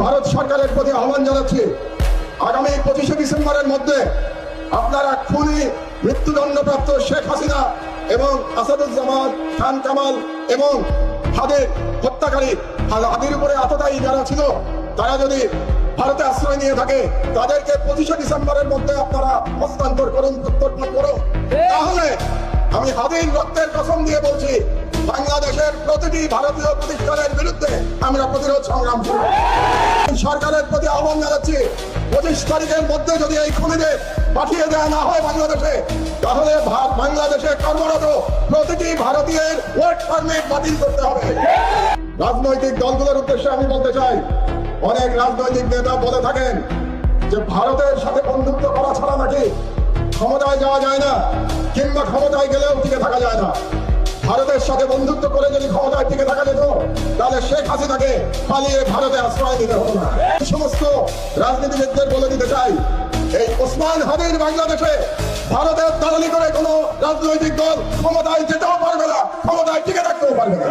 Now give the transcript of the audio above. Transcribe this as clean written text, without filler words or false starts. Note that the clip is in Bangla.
ভারত সরকারের প্রতি আহ্বান জানাচ্ছি, আগামী 25শে ডিসেম্বরের মধ্যে আপনারা খুনি মৃত্যুদণ্ডপ্রাপ্ত শেখ হাসিনা এবং আসাদুজ্জামান খান কামাল এবং হাদের হত্যাকারী হাদির উপরে আততায়ী যারা ছিল, তারা যদি ভারতে আশ্রয় নিয়ে থাকে তাদেরকে 25শে ডিসেম্বরের মধ্যে আপনারা হস্তান্তর করুন, প্রত্যর্পণ করুন। তাহলে আমি হাদির রক্তের কসম দিয়ে বলছি, বাংলাদেশের প্রতিটি ভারতীয় প্রতিষ্ঠানের বিরুদ্ধে আমরা প্রতিরোধ সংগ্রাম করব। সরকারের প্রতি আহ্বান জানাচ্ছি, 25 তারিখের মধ্যে যদি এই খুনিদের পাঠিয়ে দেওয়া না হয় বাংলাদেশে, তাহলে বাংলাদেশে কর্মরত প্রতিটি ভারতীয়ের ওয়ার্ক পারমিট বাতিল করতে হবে। রাজনৈতিক দলগুলোর উদ্দেশ্যে আমি বলতে চাই, অনেক রাজনৈতিক নেতা বলে থাকেন যে ভারতের সাথে বন্ধুত্ব করা ছাড়া নাকি ক্ষমতায় যাওয়া যায় না, কিংবা ক্ষমতায় গেলেও টিকে থাকা যায় না। ভারতের সাথে বন্ধুত্ব করে যদি ক্ষমতায় টিকে থাকা যেত, তাহলে শেখ হাসিনাকে পালিয়ে ভারতে আশ্রয় দিতে হতো না। সমস্ত রাজনীতিবিদদের বলে দিতে চাই, এই ওসমান হাদির বাংলাদেশে ভারতের দালালি করে কোনো রাজনৈতিক দল ক্ষমতায় যেতেও পারবে না, ক্ষমতায় টিকে থাকতেও পারবে না।